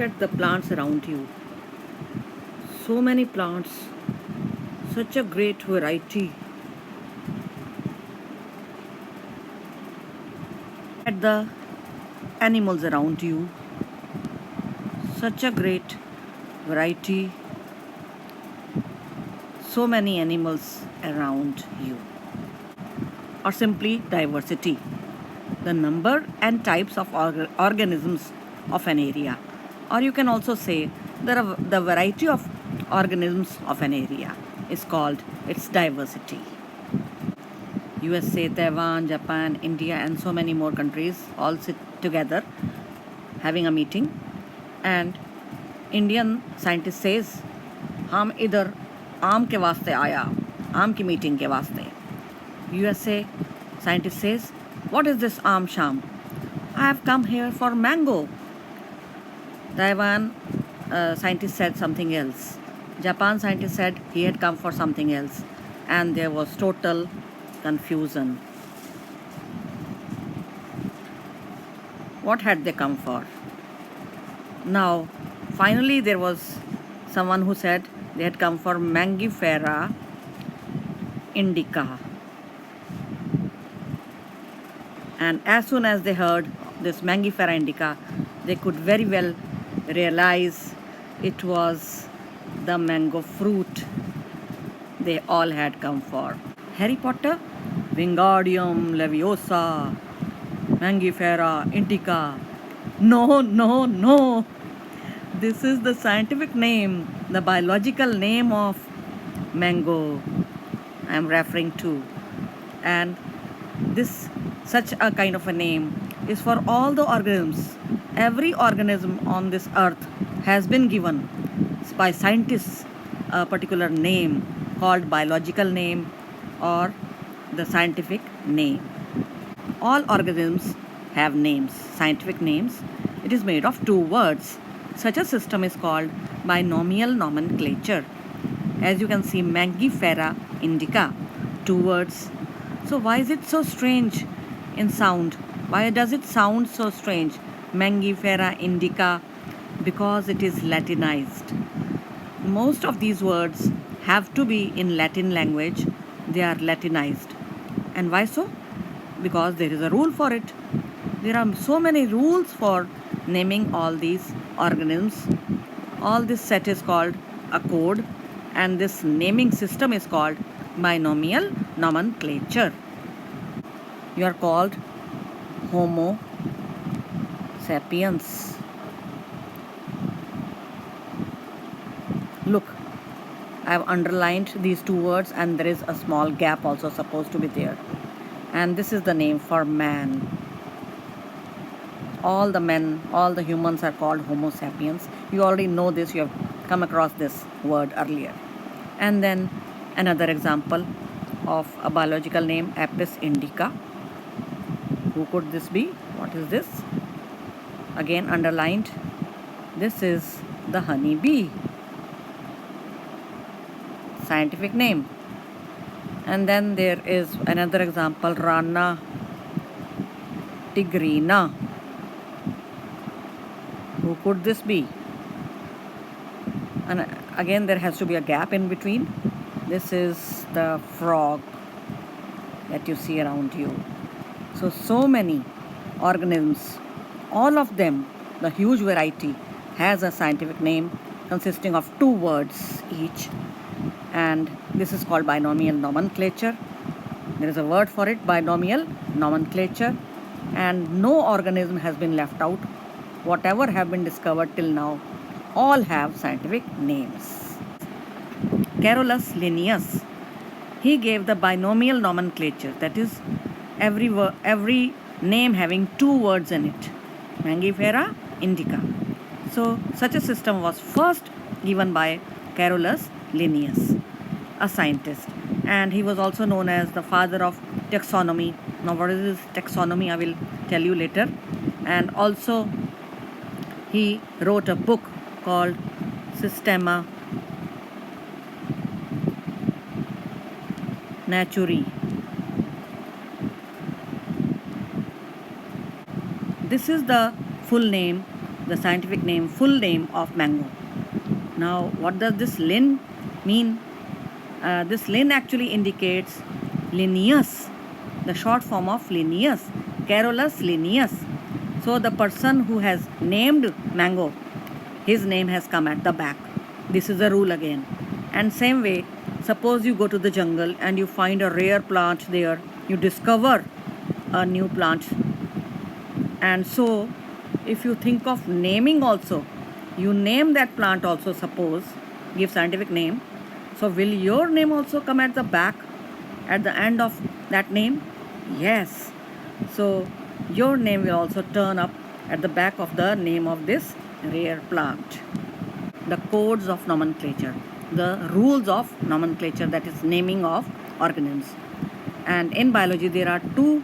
Look at the plants around you. So many plants, such a great variety. At the animals around you, such a great variety. So many animals around you. Or simply diversity, the number and types of organisms of an area. Or you can also say the variety of organisms of an area is called its diversity. USA, Taiwan, Japan, India, and so many more countries all sit together having a meeting, and Indian scientist says, हम इधर आम के वास्ते आया, आम की meeting के वास्ते. USA scientist says, what is this aam sham? I have come here for mango. Taiwan scientist said something else. Japan scientist said he had come for something else. And there was total confusion. What had they come for? Now, finally there was someone who said they had come for Mangifera indica. And as soon as they heard this Mangifera indica, they could very well realize it was the mango fruit they all had come for. Harry Potter, Wingardium Leviosa, Mangifera indica. No, no, no. This is the scientific name, the biological name of mango I am referring to. And this such a kind of a name is for all the organisms. Every organism on this earth has been given by scientists a particular name called biological name or the scientific name. All organisms have names, scientific names. It is made of two words. Such a system is called binomial nomenclature. As you can see, Mangifera indica, two words. So why is it so strange in sound? Why does it sound so strange? Mangifera indica, because it is Latinized. Most of these words have to be in Latin language. They are Latinized. And why so? Because there is a rule for it. There are so many rules for naming all these organisms. All this set is called a code, and this naming system is called binomial nomenclature. You are called Homo sapiens. Look, I have underlined these two words, and there is a small gap also supposed to be there. And this is the name for man. All the men, all the humans are called Homo sapiens. You already know this, you have come across this word earlier. And then another example of a biological name, Apis indica. Who could this be? What is this? Again underlined. This is the honey bee. Scientific name. And then there is another example, Rana tigrina. Who could this be? And again there has to be a gap in between. This is the frog that you see around you. So many organisms, all of them, the huge variety, has a scientific name consisting of two words each. And this is called binomial nomenclature. There is a word for it, binomial nomenclature. And no organism has been left out. Whatever have been discovered till now, all have scientific names. Carolus Linnaeus, he gave the binomial nomenclature, that is every name having two words in it. Mangifera indica. So such a system was first given by Carolus Linnaeus, a scientist, and he was also known as the father of taxonomy. Now what is this taxonomy? I will tell you later. And also he wrote a book called Systema Naturae. This is the full name, the scientific name, full name of mango. Now, what does this lin mean? This lin actually indicates Linnaeus, the short form of Linnaeus, Carolus Linnaeus. So the person who has named mango, his name has come at the back. This is a rule again. And same way, suppose you go to the jungle and you find a rare plant there, you discover a new plant. And so, if you think of naming also, you name that plant also, suppose, give scientific name. So will your name also come at the back, at the end of that name? Yes. So your name will also turn up at the back of the name of this rare plant. The codes of nomenclature, the rules of nomenclature, that is naming of organisms. And in biology there are two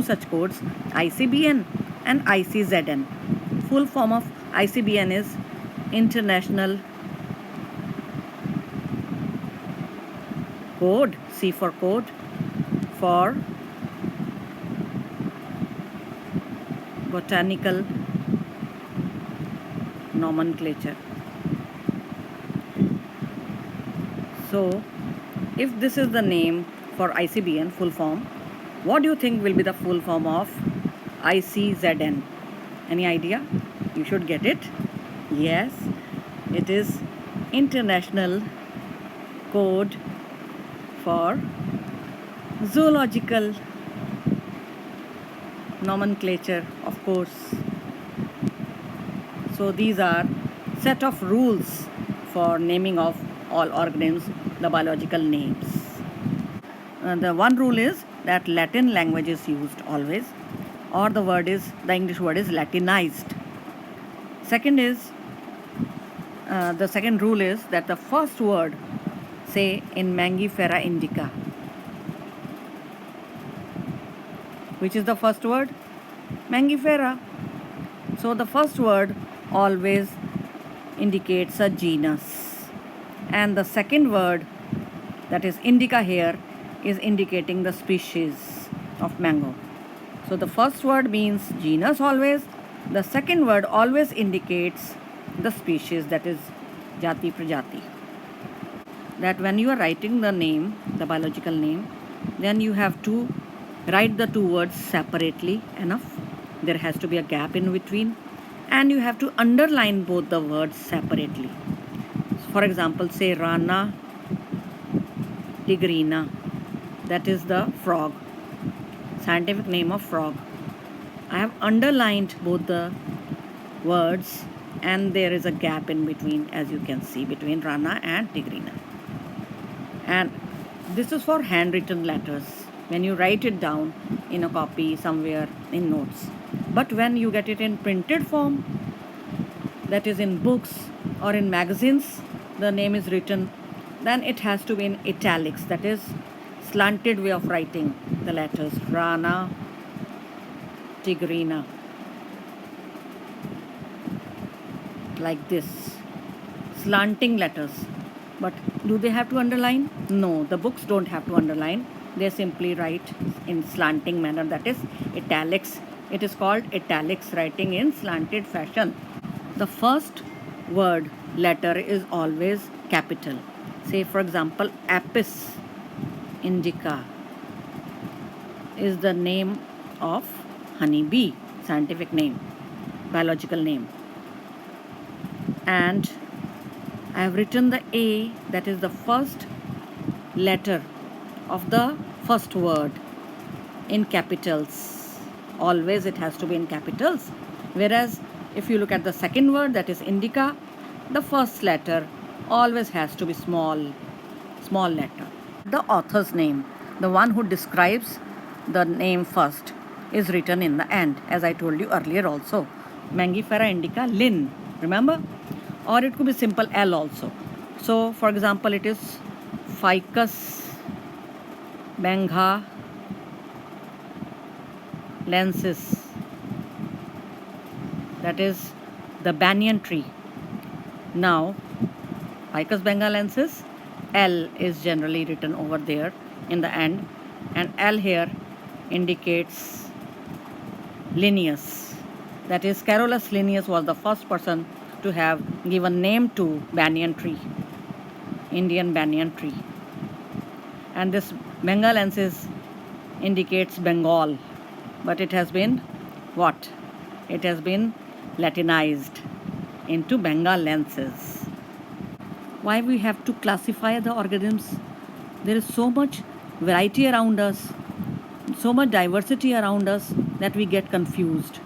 such codes, ICBN and ICZN. Full form of ICBN is International Code, C for code, for botanical nomenclature. So, if this is the name for ICBN, full form, what do you think will be the full form of ICZN? Any idea? You should get it. Yes, it is International Code for Zoological Nomenclature, of course. So these are set of rules for naming of all organisms, the biological names. The one rule is that Latin language is used always, or the English word is Latinized. Second is, the second rule is that the first word, say in Mangifera indica, which is the first word? Mangifera. So the first word always indicates a genus, and the second word, that is indica here, is indicating the species of mango. So the first word means genus always, the second word always indicates the species, that is jati prajati. That when you are writing the name, the biological name, then you have to write the two words separately enough. There has to be a gap in between, and you have to underline both the words separately. For example, say Rana tigrina, that is the frog, scientific name of frog. I have underlined both the words, and there is a gap in between, as you can see, between Rana and tigrina. And this is for handwritten letters, when you write it down in a copy somewhere in notes. But when you get it in printed form, that is in books or in magazines, the name is written, then it has to be in italics, that is slanted way of writing the letters, Rana tigrina, like this, slanting letters. But do they have to underline? No, the books don't have to underline. They simply write in slanting manner, that is italics. It is called italics, writing in slanted fashion. The first word letter is always capital. Say for example, Apis indica is the name of honeybee, scientific name, biological name. And I have written the A, that is the first letter of the first word, in capitals. Always it has to be in capitals. Whereas if you look at the second word, that is indica, the first letter always has to be small letter. The author's name, the one who describes the name first, is written in the end, as I told you earlier also. Mangifera indica, Lin, remember? Or it could be simple L also. So for example, it is Ficus bengalensis, that is the banyan tree. Now Ficus bengalensis, L is generally written over there in the end, and L here indicates Linnaeus, That is, Carolus Linnaeus was the first person to have given name to banyan tree, Indian banyan tree. And this bengalensis indicates Bengal, but it has been what? It has been Latinized into bengalensis. Why we have to classify the organisms? There is so much variety around us, so much diversity around us that we get confused.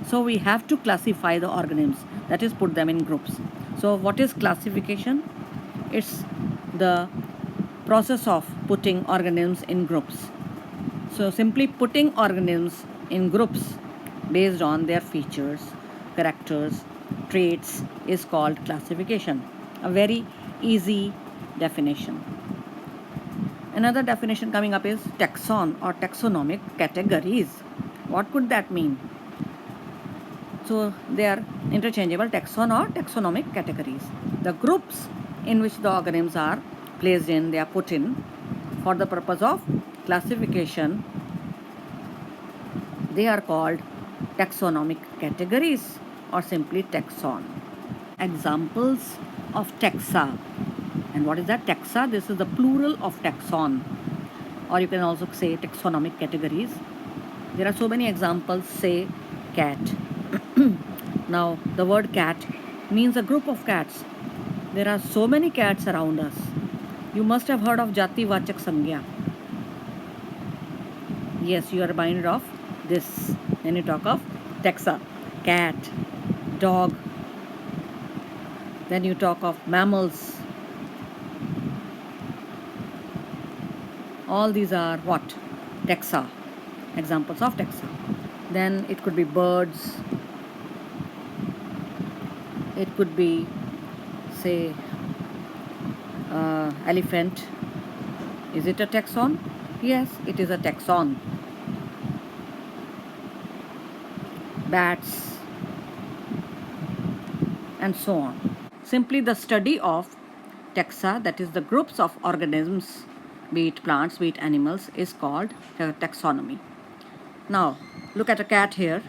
So we have to classify the organisms, that is, put them in groups. So what is classification? It's the process of putting organisms in groups. So simply putting organisms in groups based on their features, characters, traits is called classification. A very easy definition. Another definition coming up is taxon or taxonomic categories. What could that mean? So they are interchangeable, taxon or taxonomic categories. The groups in which the organisms are placed in, they are put in for the purpose of classification. They are called taxonomic categories or simply taxon. Examples of taxa. And what is that? Taxa, this is the plural of taxon, or you can also say taxonomic categories. There are so many examples. Say cat. Now the word cat means a group of cats. There are so many cats around us. You must have heard of Jati Vachak Sangya. Yes, you are reminded of this when you talk of taxa. Cat, dog. Then you talk of mammals. All these are what? Taxa. Examples of taxa. Then it could be birds. It could be, say, elephant. Is it a taxon? Yes, it is a taxon. Bats, and so on. Simply the study of taxa, that is the groups of organisms, be it plants, be it animals, is called taxonomy. Now, look at a cat here.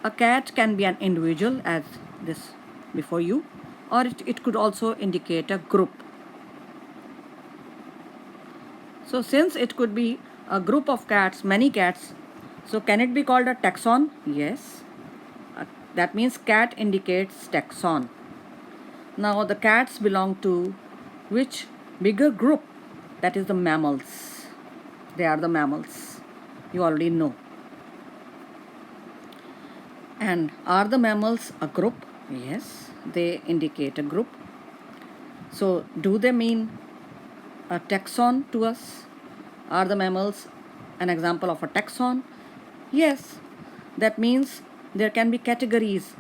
A cat can be an individual, as this before you, or it could also indicate a group. So since it could be a group of cats, many cats, so can it be called a taxon? Yes. That means cat indicates taxon. Now the cats belong to which bigger group? That is the mammals. They are the mammals. You already know. And are the mammals a group? Yes, they indicate a group. So do they mean a taxon to us? Are the mammals an example of a taxon? Yes, that means there can be categories.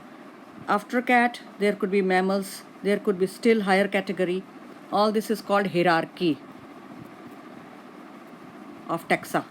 After cat, there could be mammals, there could be still higher category. All this is called hierarchy of taxa.